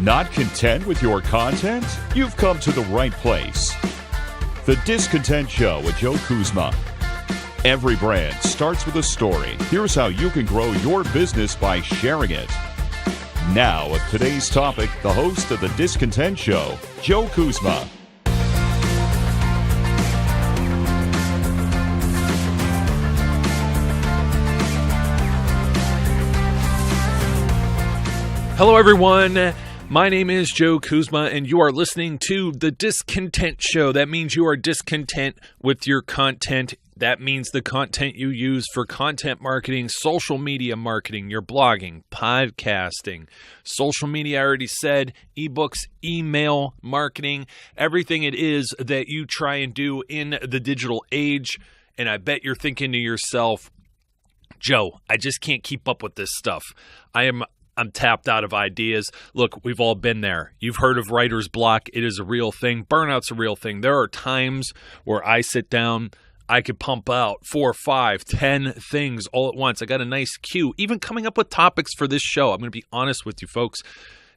Not content with your content? You've come to the right place. The Discontent Show with Joe Kuzma. Every brand starts with a story. Here's how you can grow your business by sharing it. Now, with today's topic, the host of The Discontent Show, Joe Kuzma. Hello, everyone. My name is Joe Kuzma, and you are listening to The Discontent Show. That means you are discontent with your content. That means the content you use for content marketing, social media marketing, your blogging, podcasting, social media, I already said, ebooks, email marketing, everything it is that you try and do in the digital age. And I bet you're thinking to yourself, Joe, I just can't keep up with this stuff. I'm tapped out of ideas. Look, we've all been there. You've heard of writer's block. It is a real thing. Burnout's a real thing. There are times where I sit down, I could pump out 4, 5, 10 things all at once. I got a nice queue. Even coming up with topics for this show, I'm going to be honest with you folks.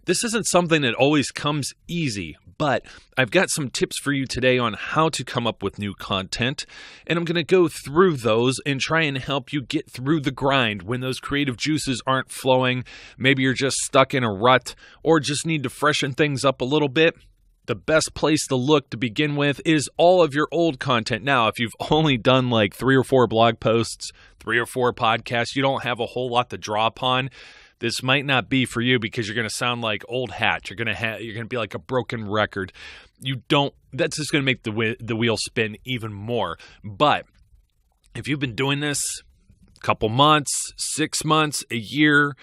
This isn't something that always comes easy, but I've got some tips for you today on how to come up with new content, and I'm going to go through those and try and help you get through the grind when those creative juices aren't flowing. Maybe you're just stuck in a rut or just need to freshen things up a little bit. The best place to look to begin with is all of your old content. Now, if you've only done like 3 or 4 blog posts, 3 or 4 podcasts, you don't have a whole lot to draw upon. This might not be for you because you're going to sound like old hat. You're going to be like a broken record. That's just going to make the wheel spin even more. But if you've been doing this a couple months, 6 months, a year,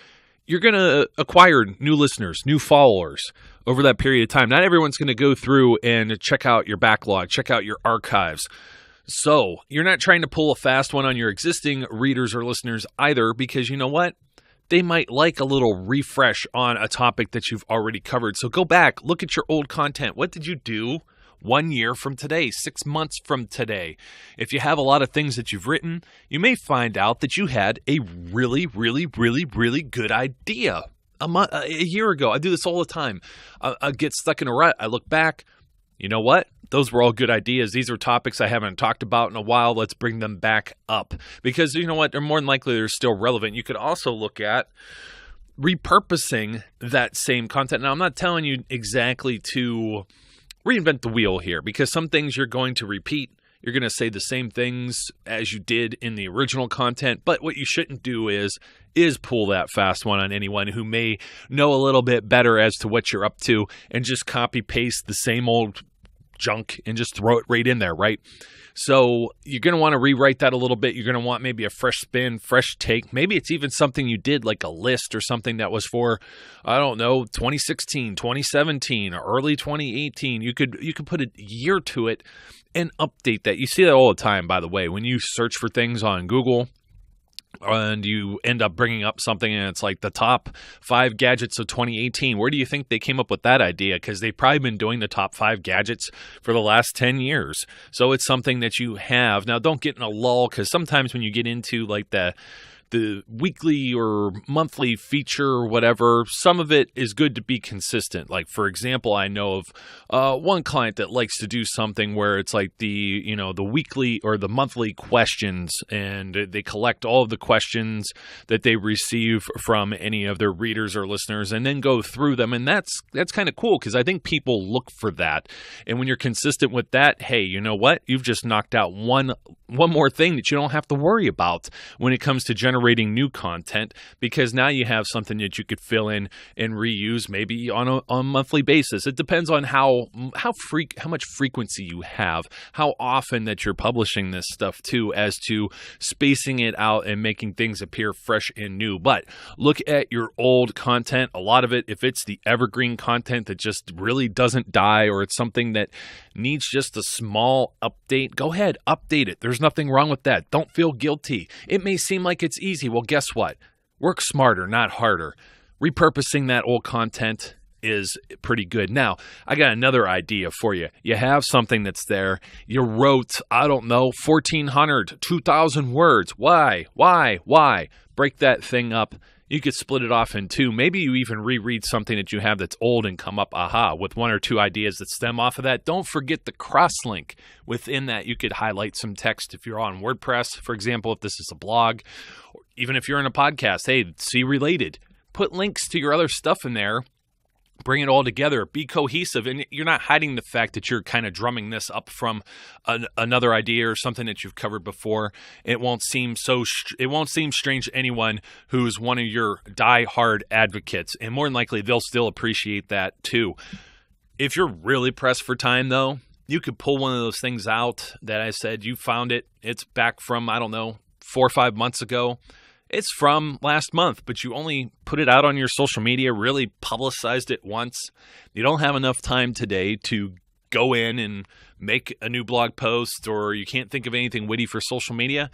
you're going to acquire new listeners, new followers over that period of time. Not everyone's going to go through and check out your backlog, check out your archives. So you're not trying to pull a fast one on your existing readers or listeners either, because you know what? They might like a little refresh on a topic that you've already covered. So go back, look at your old content. What did you do 1 year from today, 6 months from today? If you have a lot of things that you've written, you may find out that you had a really, really, really, really good idea a year ago. I do this all the time. I get stuck in a rut. I look back. You know what? Those were all good ideas. These are topics I haven't talked about in a while. Let's bring them back up. Because you know what? They're more than likely they're still relevant. You could also look at repurposing that same content. Now, I'm not telling you exactly to reinvent the wheel here, because some things you're going to repeat. You're going to say the same things as you did in the original content. But what you shouldn't do is pull that fast one on anyone who may know a little bit better as to what you're up to and just copy paste the same old junk and just throw it right in there, right? So you're going to want to rewrite that a little bit. You're going to want maybe a fresh spin, fresh take. Maybe it's even something you did, like a list or something that was for, I don't know, 2016, 2017, or early 2018. You could put a year to it and update that. You see that all the time, by the way, when you search for things on Google and you end up bringing up something and it's like the top 5 gadgets of 2018. Where do you think they came up with that idea? Because they've probably been doing the top 5 gadgets for the last 10 years. So it's something that you have. Now, don't get in a lull, because sometimes when you get into like the weekly or monthly feature or whatever, some of it is good to be consistent. Like, for example, I know of one client that likes to do something where it's like the weekly or the monthly questions, and they collect all of the questions that they receive from any of their readers or listeners and then go through them. And that's kind of cool, because I think people look for that. And when you're consistent with that, hey, you know what? You've just knocked out one more thing that you don't have to worry about when it comes to generating new content, because now you have something that you could fill in and reuse maybe on a monthly basis. It depends on how much frequency you have, how often that you're publishing this stuff too, as to spacing it out and making things appear fresh and new. But look at your old content. A lot of it, if it's the evergreen content that just really doesn't die, or it's something that needs just a small update, go ahead, update it. There's nothing wrong with that. Don't feel guilty. It may seem like it's easy. Well, guess what? Work smarter, not harder. Repurposing that old content is pretty good. Now, I got another idea for you. You have something that's there. You wrote, 1,400, 2,000 words. Why? Break that thing up. you could split it off in two. Maybe you even reread something that you have that's old and come up, with one or two ideas that stem off of that. Don't forget the cross-link. Within that, you could highlight some text if you're on WordPress, for example, if this is a blog, or even if you're in a podcast. Hey, see related. Put links to your other stuff in there. Bring it all together. Be cohesive, and you're not hiding the fact that you're kind of drumming this up from another idea or something that you've covered before. It won't seem strange to anyone who's one of your die-hard advocates, and more than likely they'll still appreciate that too. If you're really pressed for time, though, you could pull one of those things out that I said you found it. It's back from 4 or 5 months ago. It's from last month, but you only put it out on your social media, really publicized it once. You don't have enough time today to go in and make a new blog post, or you can't think of anything witty for social media.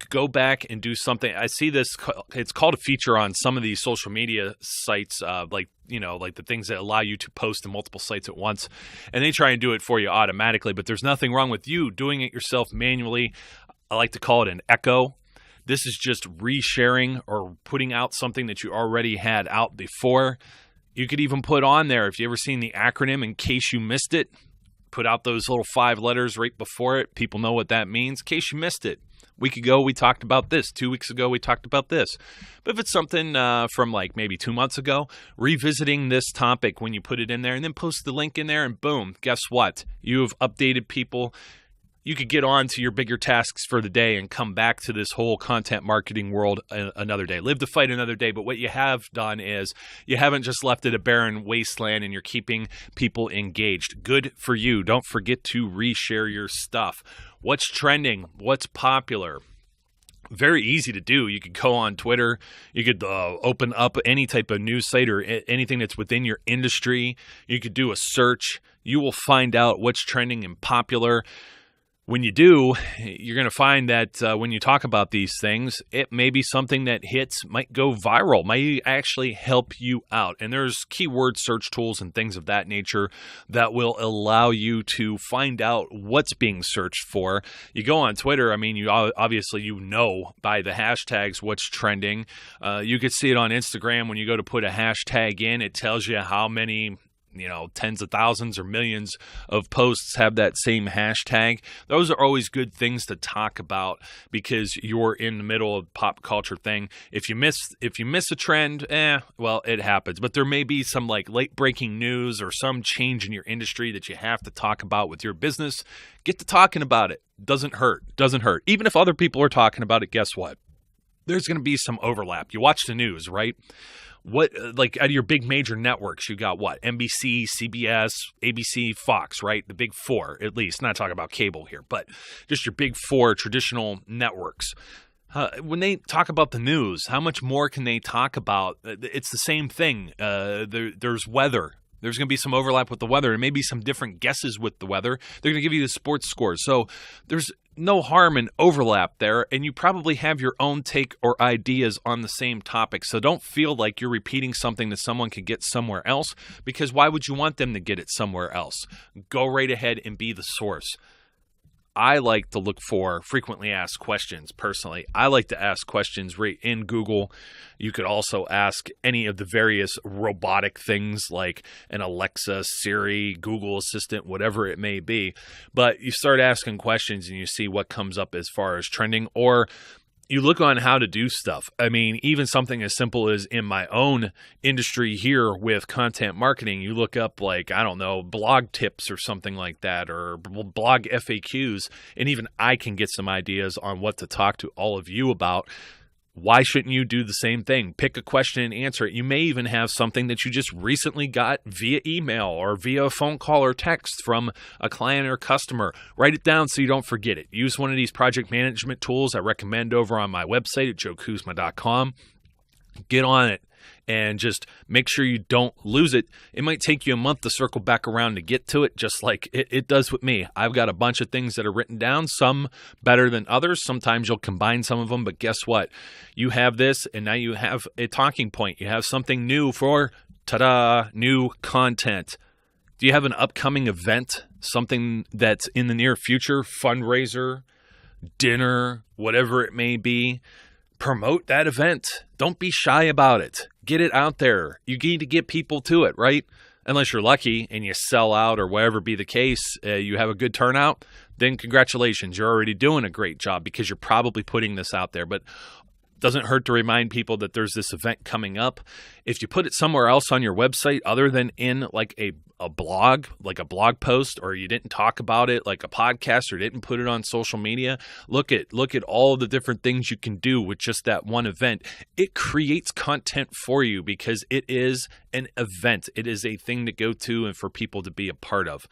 Go back and do something. I see this, it's called a feature on some of these social media sites, like the things that allow you to post to multiple sites at once. And they try and do it for you automatically, but there's nothing wrong with you doing it yourself manually. I like to call it an echo. This is just resharing or putting out something that you already had out before. You could even put on there, if you ever seen the acronym, in case you missed it, put out those little 5 letters right before it. People know what that means. In case you missed it. A week ago, we talked about this. 2 weeks ago, we talked about this. But if it's something from maybe 2 months ago, revisiting this topic when you put it in there and then post the link in there, and boom, guess what? You've updated people. You could get on to your bigger tasks for the day and come back to this whole content marketing world another day. Live the fight another day. But what you have done is you haven't just left it a barren wasteland, and you're keeping people engaged. Good for you. Don't forget to reshare your stuff. What's trending? What's popular? Very easy to do. You could go on Twitter. You could open up any type of news site or anything that's within your industry. You could do a search. You will find out what's trending and popular. When you do, you're going to find that when you talk about these things, it may be something that might go viral, might actually help you out. And there's keyword search tools and things of that nature that will allow you to find out what's being searched for. You go on Twitter, you obviously by the hashtags what's trending. You could see it on Instagram when you go to put a hashtag in. It tells you how many tens of thousands or millions of posts have that same hashtag. Those are always good things to talk about because you're in the middle of pop culture thing. If you miss a trend, it happens. But there may be some late breaking news or some change in your industry that you have to talk about with your business. Get to talking about it. Doesn't hurt. Even if other people are talking about it, guess what? There's going to be some overlap. You watch the news, right? What, out of your big major networks, you got what? NBC, CBS, ABC, Fox, right? The big four, at least. Not talking about cable here, but just your big 4 traditional networks. When they talk about the news, how much more can they talk about? It's the same thing. There's weather. There's going to be some overlap with the weather, and maybe some different guesses with the weather. They're going to give you the sports scores. So there's no harm in overlap there, and you probably have your own take or ideas on the same topic. So don't feel like you're repeating something that someone could get somewhere else, because why would you want them to get it somewhere else? Go right ahead and be the source. I like to look for frequently asked questions personally. I like to ask questions right in Google. You could also ask any of the various robotic things like an Alexa, Siri, Google Assistant, whatever it may be. But you start asking questions and you see what comes up as far as trending, or you look on how to do stuff. Even something as simple as in my own industry here with content marketing, you look up blog tips or something like that, or blog FAQs, and even I can get some ideas on what to talk to all of you about. Why shouldn't you do the same thing? Pick a question and answer it. You may even have something that you just recently got via email or via a phone call or text from a client or customer. Write it down so you don't forget it. Use one of these project management tools I recommend over on my website at joekuzma.com. Get on it and just make sure you don't lose it. It might take you a month to circle back around to get to it, just like it does with me. I've got a bunch of things that are written down, some better than others. Sometimes you'll combine some of them, but guess what? You have this, and now you have a talking point. You have something new for, new content. Do you have an upcoming event, something that's in the near future, fundraiser, dinner, whatever it may be? promote that event. Don't be shy about it. Get it out there. You need to get people to it, right? Unless you're lucky and you sell out or whatever be the case, you have a good turnout, then congratulations. You're already doing a great job because you're probably putting this out there. But doesn't hurt to remind people that there's this event coming up. If you put it somewhere else on your website other than in like a blog, like a blog post, or you didn't talk about it like a podcast or didn't put it on social media, look at all the different things you can do with just that one event. It creates content for you because it is an event. It is a thing to go to and for people to be a part of.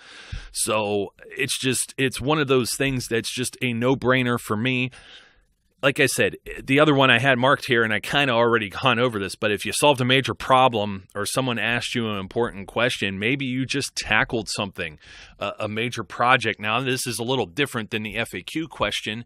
So it's one of those things that's just a no-brainer for me. Like I said, the other one I had marked here, and I kind of already gone over this, but if you solved a major problem or someone asked you an important question, maybe you just tackled something, a major project. Now, this is a little different than the FAQ question,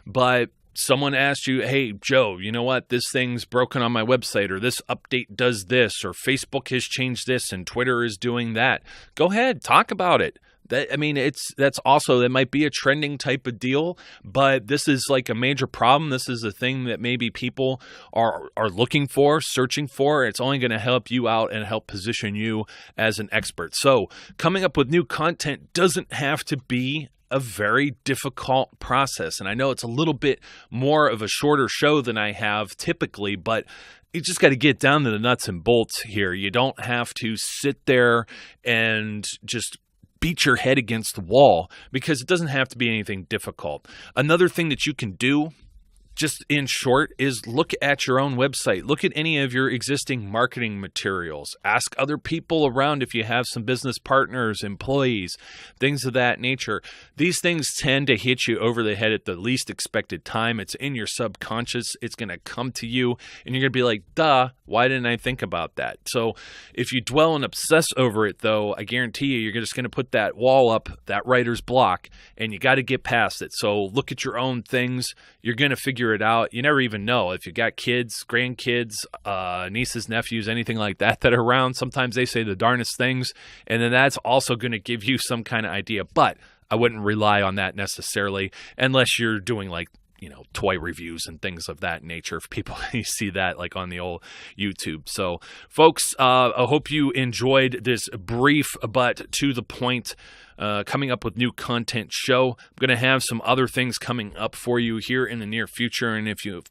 but someone asked you, hey, Joe, you know what? This thing's broken on my website, or this update does this, or Facebook has changed this, and Twitter is doing that. Go ahead, talk about it. That might be a trending type of deal, but this is like a major problem. This is a thing that maybe people are looking for, searching for. It's only going to help you out and help position you as an expert. So coming up with new content doesn't have to be a very difficult process. And I know it's a little bit more of a shorter show than I have typically, but you just got to get down to the nuts and bolts here. You don't have to sit there and just beat your head against the wall, because it doesn't have to be anything difficult. Another thing that you can do, just in short, is look at your own website. Look at any of your existing marketing materials. Ask other people around if you have some business partners, employees, things of that nature. These things tend to hit you over the head at the least expected time. It's in your subconscious. It's going to come to you, and you're going to be like, duh, why didn't I think about that? So if you dwell and obsess over it, though, I guarantee you're just going to put that wall up, that writer's block, and you got to get past it. So look at your own things. You're going to figure it out. You never even know. If you got kids, grandkids, nieces, nephews, anything like that are around, sometimes they say the darnest things, and then that's also going to give you some kind of idea. But I wouldn't rely on that necessarily unless you're doing like, toy reviews and things of that nature. If people see that like on the old YouTube. So folks, I hope you enjoyed this brief but to the point coming up with new content show. I'm going to have some other things coming up for you here in the near future. And if you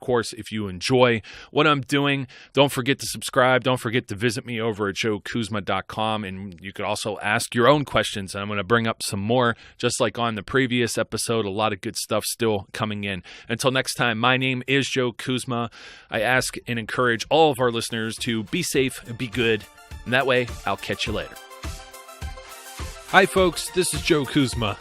enjoy what I'm doing, don't forget to subscribe. Don't forget to visit me over at joekuzma.com. And you could also ask your own questions. I'm going to bring up some more, just like on the previous episode. A lot of good stuff still coming in. Until next time, my name is Joe Kuzma. I ask and encourage all of our listeners to be safe and be good. And that way, I'll catch you later. Hi folks, this is Joe Kuzma.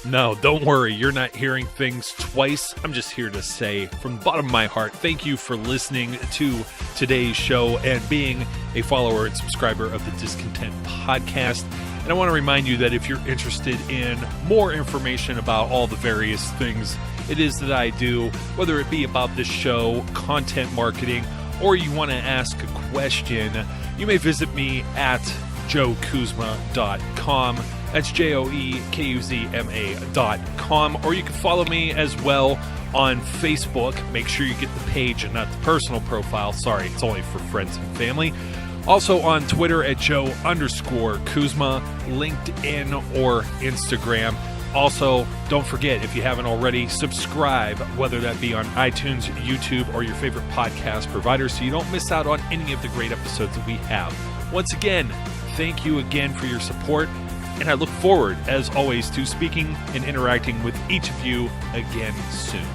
No, don't worry, you're not hearing things twice. I'm just here to say from the bottom of my heart, thank you for listening to today's show and being a follower and subscriber of the Discontent Podcast. And I want to remind you that if you're interested in more information about all the various things it is that I do, whether it be about this show, content marketing, or you want to ask a question, you may visit me at joekuzma.com. That's JOEKUZMA.com. Or you can follow me as well on Facebook. Make sure you get the page and not the personal profile. Sorry, it's only for friends and family. Also on Twitter at Joe_Kuzma, LinkedIn or Instagram. Also, don't forget, if you haven't already, subscribe, whether that be on iTunes, YouTube, or your favorite podcast provider, so you don't miss out on any of the great episodes that we have. Once again, thank you again for your support, and I look forward, as always, to speaking and interacting with each of you again soon.